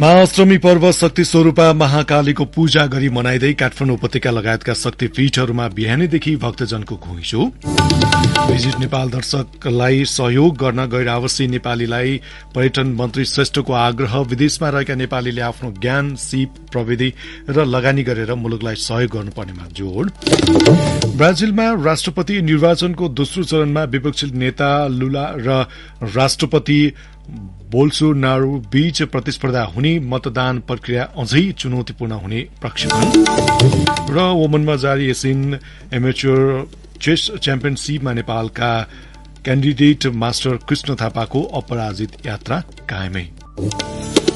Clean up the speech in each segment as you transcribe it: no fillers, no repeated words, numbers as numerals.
महाअष्टमी पर्व शक्ति स्वरूपा महाकालीको पूजा गरी मनाइँदै काठमाडौँ उपत्यका लगायतका शक्तिपीठहरूमा बिहानैदेखि भक्तजनको घुइँचो। भिजिट नेपाल दर्शकलाई सहयोग गर्न गैर आवासीय नेपालीलाई पर्यटन मन्त्री श्रेष्ठको आग्रह। विदेशमा रहेका नेपालीले आफ्नो ज्ञान, सिप, प्रविधि र लगानी गरेर मुलुकलाई सहयोग गर्नुपर्नेमा जोड़। ब्राजिलमा राष्ट्रपति निर्वाचनको दोस्रो चरणमा विपक्षी नेता लुला र राष्ट्रपति बोल्सोनारो बीच प्रतिस्पर्धा हुने, मतदान प्रक्रिया अझै चुनौतीपूर्ण हुने प्रक्षेपण। र ओमनमा जारी एसियन एमेच्योर चेस च्याम्पियनशीपमा नेपालका क्यान्डिडेट मास्टर कृष्ण थापाको अपराजित यात्रा कायमै।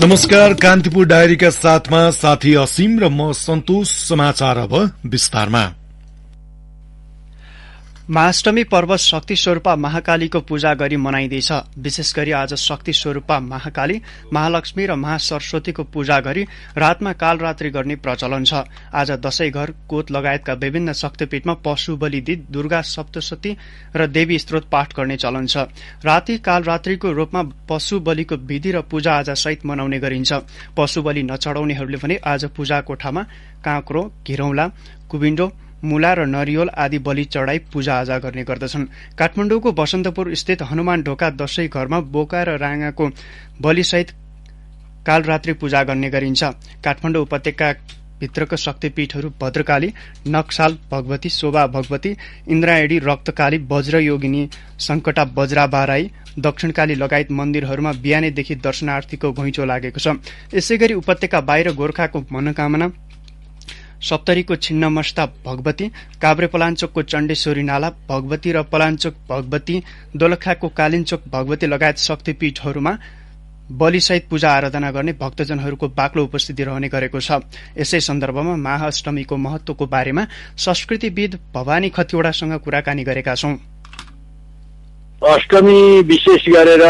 नमस्कार, कान्तिपुर डायरीका साथमा साथी असीम र म सन्तोष। समाचार अब विस्तारमा। महाअष्टमी पर्व शक्ति स्वरूपा महाकालीको पूजा गरी मनाइँदैछ। विशेष गरी आज शक्ति स्वरूपा महाकाली, महालक्ष्मी र महासरस्वतीको पूजा गरी रातमा कालरात्रि गर्ने प्रचलन छ। आज दशैं घर, कोत लगायतका विभिन्न शक्तिपीठमा पशु बलि दी, दुर्गा सप्तशती र देवी स्तोत्र पाठ गर्ने चलन छ। राति कालरात्रिको रूपमा पशु बलिको विधि र पूजा आजा सहित मनाउने गरिन्छ। पशु बलि नचढाउनेहरूले भने आज पूजा कोठामा काँक्रो, घिरौला, कुबिन्डो, मुला र नरिवल आदि बलि चढ़ाई पूजाआजा गर्ने गर्दछन्। काठमाडौँको बसन्तपुर स्थित हनुमान ढोका दशैं घरमा बोका र राँगाको बलिसहित कालरात्रि पूजा गर्ने गरिन्छ। काठमाडौँ उपत्यका भित्रको शक्तिपीठहरू भद्रकाली, नक्साल भगवती, शोभा भगवती, इन्द्रायणी, रक्तकाली, वज्रयोगिनी, संकटा वज्राबाराई, दक्षिणकाली लगायत मन्दिरहरूमा बिहानैदेखि दर्शनार्थीको घुइँचो लागेको छ। यसैगरी उपत्यका बाहिर गोर्खाको मनोकामना, सप्तरीको छिन्नमस्ता भगवती, काभ्रेपलाञ्चोकको चण्डेश्वरी नाला भगवती र पलाञ्चोक भगवती, दोलखाको कालिन्चोक भगवती लगायत शक्तिपीठहरूमा बलिसहित पूजा आराधना गर्ने भक्तजनहरूको बाक्लो उपस्थिति रहने गरेको छ। यसै सन्दर्भमा महाअष्टमीको महत्वको बारेमा संस्कृतिविद भवानी खतिवड़ासँग कुराकानी गरेका छौं। अष्टमी विशेष गरेर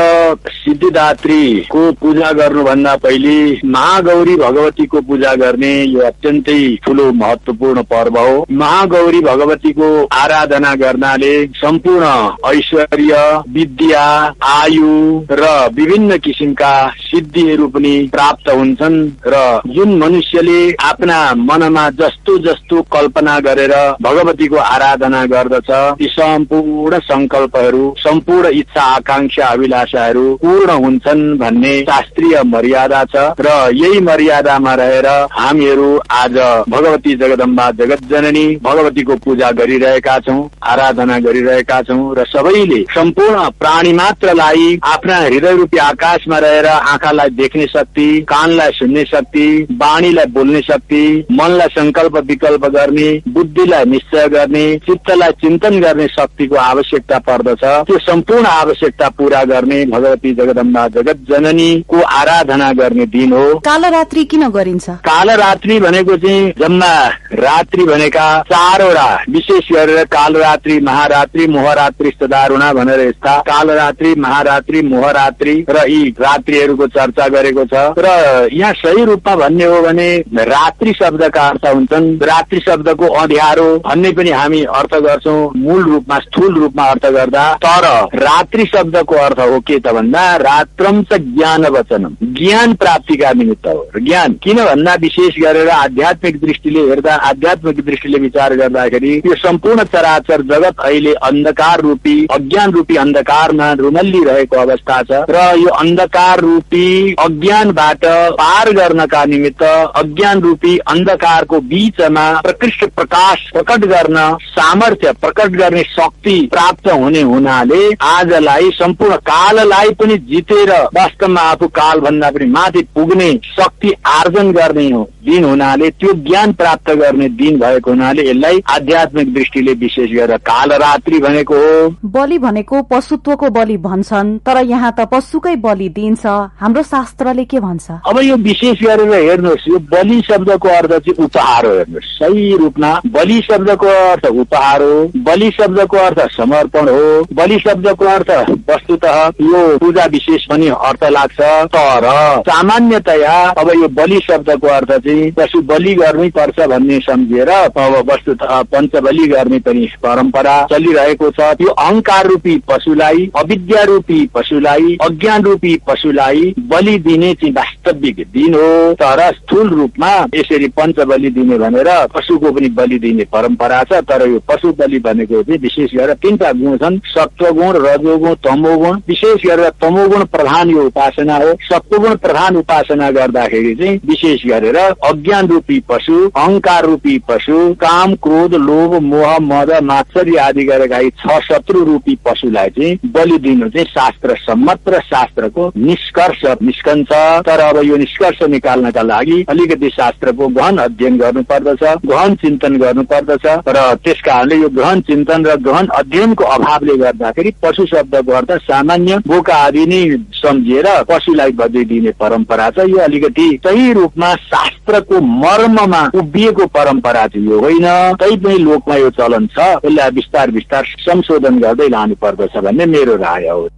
सिद्धिदात्रीको पूजा गर्नुभन्दा पहिले महागौरी भगवतीको पूजा गर्ने यो अत्यन्तै ठूलो महत्वपूर्ण पर्व हो। महागौरी भगवतीको आराधना गर्नाले सम्पूर्ण ऐश्वर्य, विद्या, आयु र विभिन्न किसिमका सिद्धिहरू पनि प्राप्त हुन्छन् र जुन मनुष्यले आफ्ना मनमा जस्तो जस्तो कल्पना गरेर भगवतीको आराधना गर्दछ ती सम्पूर्ण संकल्पहरू, सम्पूर्ण इच्छा, आकांक्षा, अभिलाषाहरू पूर्ण हुन्छन् भन्ने शास्त्रीय मर्यादा छ र यही मर्यादामा रहेर हामीहरू आज भगवती जगदम्बा जगतजननी भगवतीको पूजा गरिरहेका छौं, आराधना गरिरहेका छौं र सबैले सम्पूर्ण प्राणी मात्रलाई आफ्ना हृदय रूपी आकाशमा रहेर आँखालाई देख्ने शक्ति, कानलाई सुन्ने शक्ति, वाणीलाई बोल्ने शक्ति, मनलाई संकल्प विकल्प गर्ने, बुद्धिलाई निश्चय गर्ने, चित्तलाई चिन्तन गर्ने शक्तिको आवश्यकता पर्दछ। त्यो सम्पूर्ण आवश्यकता पूरा गर्ने भगवती जगदम्बा जगत जननीको आराधना गर्ने दिन हो। कालरात्रि किन गरिन्छ? कालरात्रि भनेको चाहिँ जम्मा रात्रि भनेका चारवटा, विशेष गरेर कालरात्रि, महारात्रि, मोहरात्रि, सदारुणा भनेर यस्ता कालरात्रि, महारात्रि, मोहरात्रि र यी रात्रिहरूको चर्चा गरेको छ। र यहाँ सही रूपमा भन्ने हो भने रात्रि शब्दका अर्थ हुन्छन्। रात्रि शब्दको अँध्यारो भन्ने पनि हामी अर्थ गर्छौं मूल रूपमा, स्थूल रूपमा अर्थ गर्दा। तर रात्रि शब्दको अर्थ हो के त भन्दा रात्रम च ज्ञान वचनम, ज्ञान प्राप्तिका निमित्त हो। ज्ञान किन भन्दा विशेष गरेर आध्यात्मिक दृष्टिले हेर्दा, आध्यात्मिक दृष्टिले विचार गर्दाखेरि यो सम्पूर्ण चराचर जगत अहिले अन्धकार रूपी, अज्ञान रूपी अन्धकारमा रुमल्ली रहेको अवस्था छ र यो अन्धकार रूपी अज्ञानबाट पार गर्नका निमित्त अज्ञान रूपी अन्धकारको बीचमा प्रकृष्ट प्रकाश प्रकट गर्न, सामर्थ्य प्रकट गर्ने शक्ति प्राप्त हुने हुनाले आजलाई सम्पूर्ण काललाई पनि जितेर वास्तवमा आफू काल भन्दा पनि माथि पुग्ने शक्ति आर्जन गर्ने हो दिन हुनाले, त्यो ज्ञान प्राप्त गर्ने दिन भएको हुनाले यसलाई आध्यात्मिक दृष्टिले विशेष गरेर कालरात्रि भनेको हो। बलि भनेको पशुत्वको बलि भन्छन्, तर यहाँ त पशुकै बलि दिन्छ। हाम्रो शास्त्रले के भन्छ? अब यो विशेष गरेर हेर्नुहोस्, यो बलि शब्दको अर्थ चाहिँ उपहार हो। हेर्नुहोस्, सही रूपमा बलि शब्दको अर्थ उपहार हो, बलि शब्दको अर्थ समर्पण हो, बलि शब्दको अर्थ वस्तुतः यो पूजा विशेष पनि अर्थ लाग्छ। तर सामान्यतया अब यो बलि शब्दको अर्थ चाहिँ चाहिँ पशु बलि गर्नै पर्छ भन्ने सम्झिएर अब वस्तुतः पञ्चबलि गर्ने पनि परम्परा चलिरहेको छ। यो अहंकार रूपी पशुलाई, अविद्या रूपी पशुलाई, अज्ञान रूपी पशुलाई बलि दिने चाहिँ वास्तविक दिन हो। तर स्थूल रूपमा यसरी पञ्चबलि दिने भनेर पशुको पनि बलि दिने परम्परा छ। तर यो पशु बलि भनेको चाहिँ विशेष गरेर तीनटा गुण छन्, सत्वगुण, रजोगुण, तमोगुण। विशेष गरेर तमोगुण प्रधान यो उपासना हो। सत्वगुण प्रधान उपासना गर्दाखेरि चाहिँ विशेष गरेर अज्ञान रूपी पशु, अहंकार रूपी पशु, काम, क्रोध, लोभ, मोह, मद, मात्सर्य आदि गरेका यी 6 शत्रु रूपी पशुलाई चाहिँ बलि दिनु चाहिँ शास्त्र सम्मत र शास्त्रको निष्कर्ष निस्कन्छ। तर अब यो निष्कर्ष निकाल्नका लागि अलिकति शास्त्रको गहन अध्ययन गर्नुपर्दछ, गहन चिन्तन गर्नुपर्दछ। र त्यस कारणले यो गहन चिन्तन र गहन अध्ययनको अभावले गर्दाखेरि पशु शब्दको अर्थ सामान्य बोका आदि नै सम्झिएर पशुलाई बलि दिने परम्परा छ। यो अलिकति सही रूपमा शास्त्रको मर्ममा उभिएको परम्परा चाहिँ यो होइन। तैपनि लोकमा यो चलन छ, यसलाई बिस्तार बिस्तार संशोधन गर्दै लानु पर्दछ भन्ने मेरो राय हो।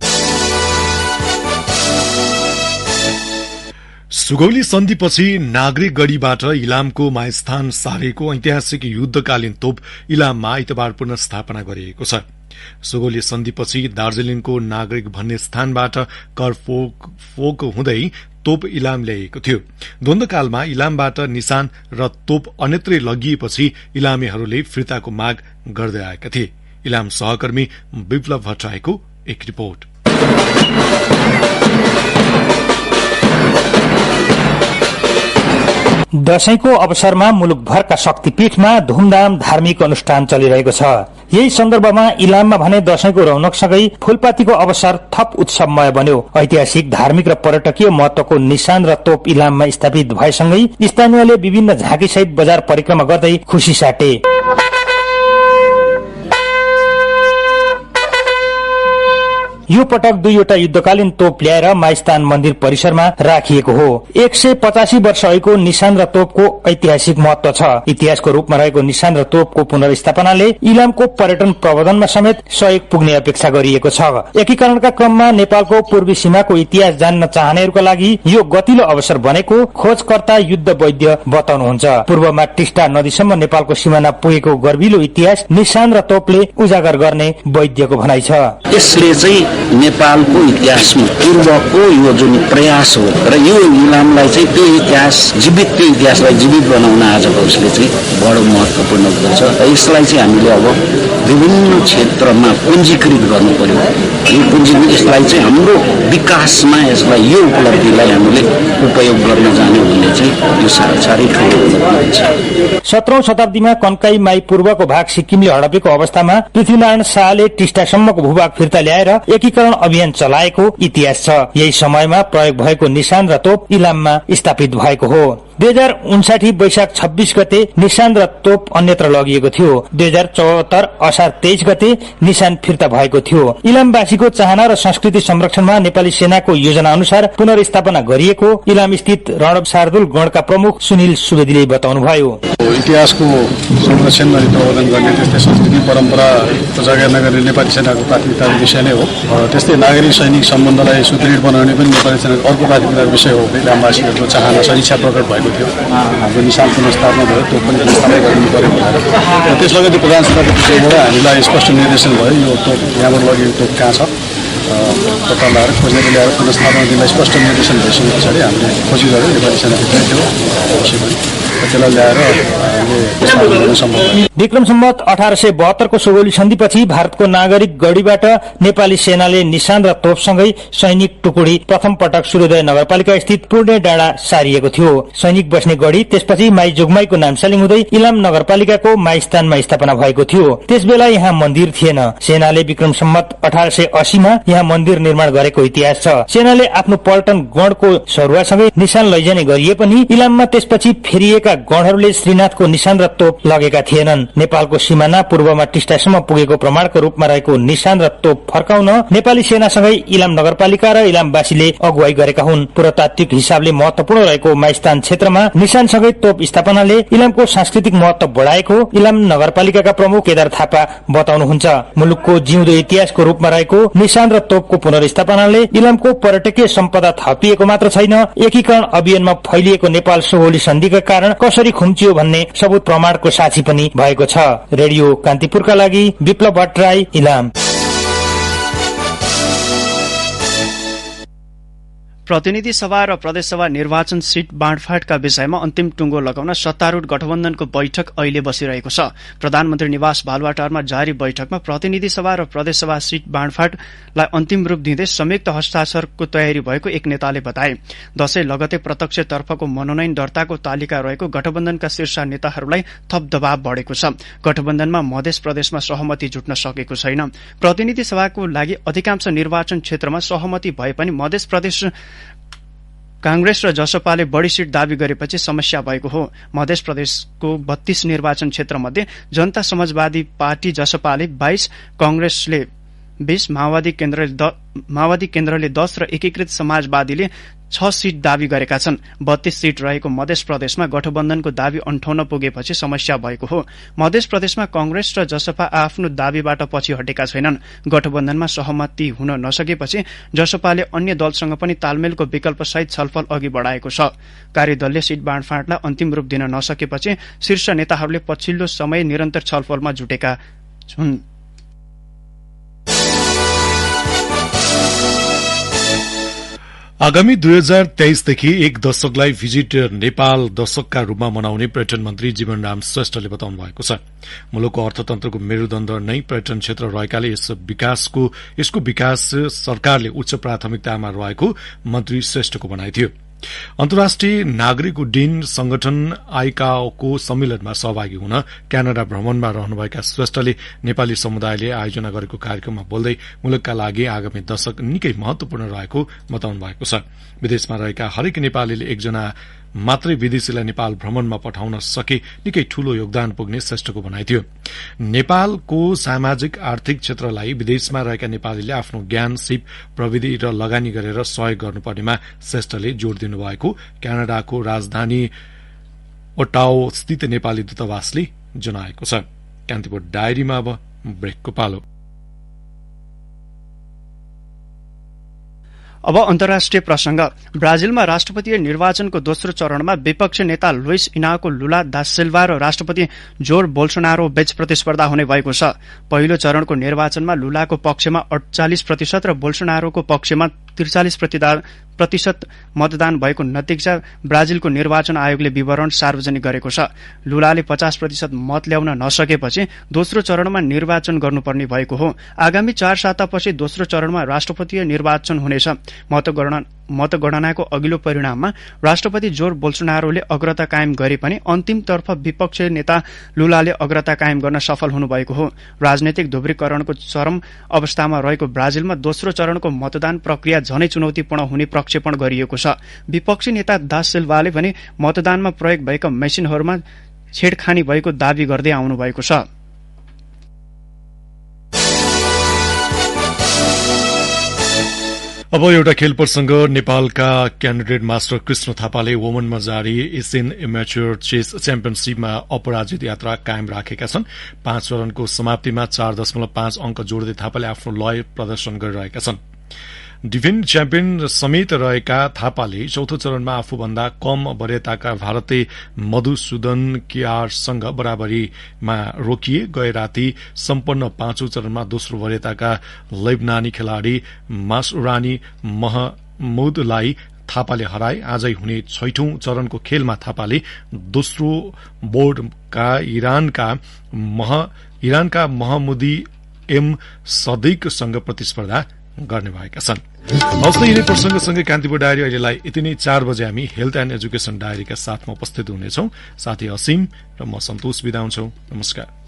सुगौली सन्धिपछि नागरिक गढीबाट इलामको माइस्थान सारेको ऐतिहासिक युद्धकालीन तोप इलाममा आइतबार पुनर्स्थापना गरिएको छ। सुगौली सन्धिपछि दार्जीलिङको नागरिक भन्ने स्थानबाट करफोक हुँदै तोप इलाम ल्याइएको थियो। द्वन्द्वकालमा इलामबाट निशान र तोप अन्यत्रै लगिएपछि इलामीहरूले फिर्ताको माग गर्दै आएका थिए। इलाम सहकर्मी विप्लव भट्टराईको एक रिपोर्ट। दशैंको अवसरमा मुलुकभरका शक्तिपीठमा धूमधाम धार्मिक अनुष्ठान चलिरहेको छ। यही सन्दर्भमा इलाममा भने दशैंको रौनकसँगै फूलपातीको अवसर थप उत्सवमय बन्यो। ऐतिहासिक, धार्मिक र पर्यटकीय महत्वको निशान र तोप इलाममा स्थापित भएसँगै स्थानीयले विभिन्न झाँकीसहित बजार परिक्रमा गर्दै खुशी साटे। यो पटक 2वटा युद्धकालीन तोप ल्याएर माइस्थान मन्दिर परिसरमा राखिएको हो। 185 वर्ष अघिको निशान र तोपको ऐतिहासिक महत्व छ। इतिहासको रूपमा रहेको निशान र तोपको पुनर्स्थापनाले इलामको पर्यटन प्रबन्धनमा समेत सहयोग पुग्ने अपेक्षा गरिएको छ। एकीकरणका क्रममा नेपालको पूर्वी सीमाको इतिहास जान्न चाहनेहरूका लागि यो गतिलो अवसर बनेको खोजकर्ता युद्ध वैद्य बताउनुहुन्छ। पूर्वमा टिस्टा नदीसम्म नेपालको सिमाना पुगेको गर्भिलो इतिहास निशान र तोपले उजागर गर्ने वैद्यको भनाइ छ। यसले चाहिँ नेपालको इतिहासमा पूर्वको यो जुन प्रयास हो र यो इलामलाई चाहिँ त्यो इतिहासलाई जीवित बनाउन आजको उसले चाहिँ बडो महत्वपूर्ण गर्छ। यसलाई चाहिँ हामीले अब विभिन्न क्षेत्रमा पुञ्जीकृत गर्नु पर्यो। यो यसलाई चाहिँ हाम्रो विकासमा यसलाई यो उपलब्धिलाई हामीले उपयोग गर्न जाने भन्ने चाहिँ यो साह्रै ठुलो उपलब्धि छ। 17औं शताब्दीमा कन्काई माई पूर्वको भाग सिक्किमले हडपेको अवस्थामा पृथ्वीनारायण शाहले टिस्टासम्मको भूभाग फिर्ता ल्याएर एकीकरण अभियान चलाएको इतिहास छ। यही समयमा प्रयोग भएको निशान र तोप इलाममा स्थापित भएको हो। 2059 वैशाख 26 गते निशान र तोप अन्यत्र लगिएको थियो। 2074 असार 23 गते निशान फिर्ता भएको थियो। इलामवासीको चाहना र संस्कृति संरक्षणमा नेपाली सेनाको योजना अनुसार पुनर्स्थापना गरिएको इलाम स्थित रणव शार्दुल गणका प्रमुख सुनिल सुवेदीले बताउनुभयो। इतिहासको संरक्षण अनि प्रवर्धन गर्ने, त्यस्तै संस्कृति परम्परा जागरण गर्ने नेपाली सेनाको प्राथमिकताको विषय नै हो। त्यस्तै नागरिक सैनिक सम्बन्धलाई सुदृढ बनाउने पनि नेपाली सेनाको अर्को प्राथमिकताको विषय हो। इलामवासीहरूको चाहना छ, इच्छा प्रकट भएको थियो। हाम्रो निशान पुनर्स्थापना भयो, त्यो पनि पुनर्स्थापना गर्नु पर्यो भनेर। त्यस लगतै प्रधान सेनाको विषयबाट हामीलाई स्पष्ट निर्देशन भयो, यो तोप यहाँबाट लगेको तोप कहाँ छ, पत्ता लगाएर खोजेर ल्याएर पुनर्स्थापना दिनलाई स्पष्ट निर्देशन भइसके पछाडि हामीले खोजी गऱ्यौँ। नेपाली सेनाभित्रै थियो विषय पनि त्यसलाई ल्याएर विक्रम सम्वत 1872 को सुगौली सन्धिपछि भारतको नागरिक गढीबाट नेपाली सेनाले निशान र तोपसँगै सैनिक टुकुडी प्रथम पटक सूर्योदय नगरपालिका स्थित पूर्णे डाँडा सारिएको थियो। सैनिक बस्ने गढी त्यसपछि माई जोगमाईको नामसालिङ हुँदै इलाम नगरपालिकाको माइस्थानमा स्थापना भएको थियो। त्यसबेला यहाँ मन्दिर थिएन। सेनाले विक्रम सम्वत 1880 मा यहाँ मन्दिर निर्माण गरेको इतिहास छ। सेनाले आफ्नो पल्टन गणको सरुवासँगै निशान लैजाने गरिए पनि इलाममा त्यसपछि फेरिएका रहेका गणहरूले श्रीनाथको निशान र तोप लगेका थिएनन्। नेपालको सिमाना पूर्वमा टिस्टासम्म पुगेको प्रमाणको रूपमा रहेको निशान र तोप फर्काउन नेपाली सेनासँगै इलाम नगरपालिका र इलामवासीले अगुवाई गरेका हुन्। पुरातात्विक हिसाबले महत्वपूर्ण रहेको माइस्तान क्षेत्रमा निशानसँगै तोप स्थापनाले इलामको सांस्कृतिक महत्व बढाएको इलाम नगरपालिकाका प्रमुख केदार थापा बताउनुहुन्छ। मुलुकको जिउँदो इतिहासको रूपमा रहेको निशान र तोपको पुनर्स्थापनाले इलामको पर्यटकीय सम्पदा थपिएको मात्र छैन, एकीकरण अभियानमा फैलिएको नेपाल सोहोली सन्धिका कारण कसरी खुम्चियो भन्ने सबुत प्रमाणको साक्षी पनि भएको छ। रेडियो कान्तिपुरका लागि विप्लव भट्टराई, इलाम। प्रतिनिधि सभा र प्रदेशसभा निर्वाचन सीट बाँडफाँडका विषयमा अन्तिम टुङ्गो लगाउन सत्तारूढ़ गठबन्धनको बैठक अहिले बसिरहेको छ। प्रधानमन्त्री निवास बालुवाटारमा जारी बैठकमा प्रतिनिधि सभा र प्रदेशसभा सीट बाँडफाँडलाई अन्तिम रूप दिँदै संयुक्त हस्ताक्षरको तयारी भएको एक नेताले बताए। दशैं लगतै प्रत्यक्षतर्फको मनोनयन दर्ताको तालिका रहेको गठबन्धनका शीर्ष नेताहरूलाई थप दबाव बढ़ेको छ। गठबन्धनमा मध्य प्रदेशमा सहमति जुट्न सकेको छैन। प्रतिनिधि सभाको लागि अधिकांश निर्वाचन क्षेत्रमा सहमति भए पनि मध्य प्रदेश कांग्रेस र जसपाले बढ़ी सीट दावी गरेपछि समस्या भएको हो। मध्य प्रदेशको 32 निर्वाचन क्षेत्र मध्ये जनता समाजवादी पार्टी जसपाले 22, कांग्रेसले 20, माओवादी केन्द्रले 10 र एकीकृत समाजवादीले 6 सीट दावी गरेका छन्। 32 सीट रहेको मध्य प्रदेशमा गठबन्धनको दावी अन्ठाउन पुगेपछि समस्या भएको हो। मध्य प्रदेशमा कांग्रेस र जसपा आफ्नो दावीबाट पछि हटेका छैनन्। गठबन्धनमा सहमति हुन नसकेपछि जसपाले अन्य दलसँग पनि तालमेलको विकल्पसहित छलफल अघि बढ़ाएको छ। कार्यदलले सीट बाँडफाँडलाई अन्तिम रूप दिन नसकेपछि शीर्ष नेताहरूले पछिल्लो समय निरन्तर छलफलमा जुटेका हुन्। आगामी 2023 देखि एक दशकलाई भिजिट नेपाल दशकका रूपमा मनाउने पर्यटन मन्त्री जीवनराम श्रेष्ठले बताउनु भएको छ। मुलुकको अर्थतन्त्रको मेरुदण्ड नै पर्यटन क्षेत्र रहेकाले यसको विकास सरकारले उच्च प्राथमिकतामा रहेको मन्त्री श्रेष्ठको भनाइ थियो। अन्तर्राष्ट्रिय नागरिक उड्डयन संगठन आइकाओको सम्मेलनमा सहभागी हुन क्यानाडा भ्रमणमा रहनुभएका श्रेष्ठले नेपाली समुदायले आयोजना गरेको कार्यक्रममा बोल्दै मुलुकका लागि आगामी दशक निकै महत्वपूर्ण रहेको बताउनु भएको छ। विदेशमा रहेका हरेक नेपालीले एकजना मात्रै विदेशीलाई नेपाल भ्रमणमा पठाउन सके निकै ठूलो योगदान पुग्ने श्रेष्ठको भनाइ थियो। नेपालको सामाजिक आर्थिक क्षेत्रलाई विदेशमा रहेका नेपालीले आफ्नो ज्ञान, सिप, प्रविधि र लगानी गरेर सहयोग गर्नुपर्नेमा श्रेष्ठले जोड़ दिनुभएको क्यानाडाको राजधानी ओटावा स्थित नेपाली दूतावासले जनाएको छ। कान्तिपुर डायरीमा अब ब्रेकको पालो। अब अन्तर्राष्ट्रिय प्रसंग। ब्राजिलमा राष्ट्रपतीय निर्वाचनको दोस्रो चरणमा विपक्षी नेता लुइस इनाको लुला दा सिल्वा र राष्ट्रपति जोर बोल्सोनारो बीच प्रतिस्पर्धा हुने भएको छ। पहिलो चरणको निर्वाचनमा लुलाको पक्षमा 48% र बोल्सोनारोको पक्षमा 43% मतदान भएको नतिजा ब्राजिलको निर्वाचन आयोगले विवरण सार्वजनिक गरेको छ। लुलाले 50% मत ल्याउन नसकेपछि दोस्रो चरणमा निर्वाचन गर्नुपर्ने भएको हो। आगामी 4 सातापछि दोस्रो चरणमा राष्ट्रपतीय निर्वाचन हुनेछ। मतगणनाको अघिल्लो परिणाममा राष्ट्रपति जोर बोल्सोनारोले अग्रता कायम गरे पनि अन्तिमतर्फ विपक्षी नेता लुलाले अग्रता कायम गर्न सफल हुनुभएको हो। राजनैतिक ध्रुवीकरणको चरम अवस्थामा रहेको ब्राजिलमा दोस्रो चरणको मतदान प्रक्रिया झनै चुनौतीपूर्ण हुने प्रक्षेपण गरिएको छ। विपक्षी नेता दा सिल्वाले भने मतदानमा प्रयोग भएका मेसिनहरूमा छेडखानी भएको दावी गर्दै आउनु भएको छ। अब एउटा खेल प्रसंग। नेपालका क्यान्डिडेट मास्टर कृष्ण थापाले वुमनमा जारी एसियन एमेच्योर चेस च्याम्पियनशीपमा अपराजित यात्रा कायम राखेका छन्। 5 चरणको समाप्तिमा 4.5 अंक जोड्दै थापाले आफ्नो लय प्रदर्शन गरिरहेका छन्। डिफेन्ड च्याम्पियन समेत रहेका थापाले चौथो चरणमा आफूभन्दा कम वरीयताका भारतीय मधुसूदन केआरसँग बराबरीमा रोकिए। गए राति सम्पन्न 5औं चरणमा दोस्रो वरीयताका लेबनानी खेलाड़ी मासुरानी महमुदलाई थापाले हराए। आजै हुने 6औं चरणको खेलमा थापाले दोस्रो बोर्डका इरानका महमुदी एम सदिकसँग प्रतिस्पर्धा गर्ने भएका छन्। हौस् यिनै प्रसंगसँगै कान्तिपुर डायरी अहिलेलाई यति नै। 4 बजे हामी हेल्थ एण्ड एजुकेशन डायरीका साथमा उपस्थित हुनेछौं। साथी असीम र म सन्तोष बिदा हुन्छौं। नमस्कार।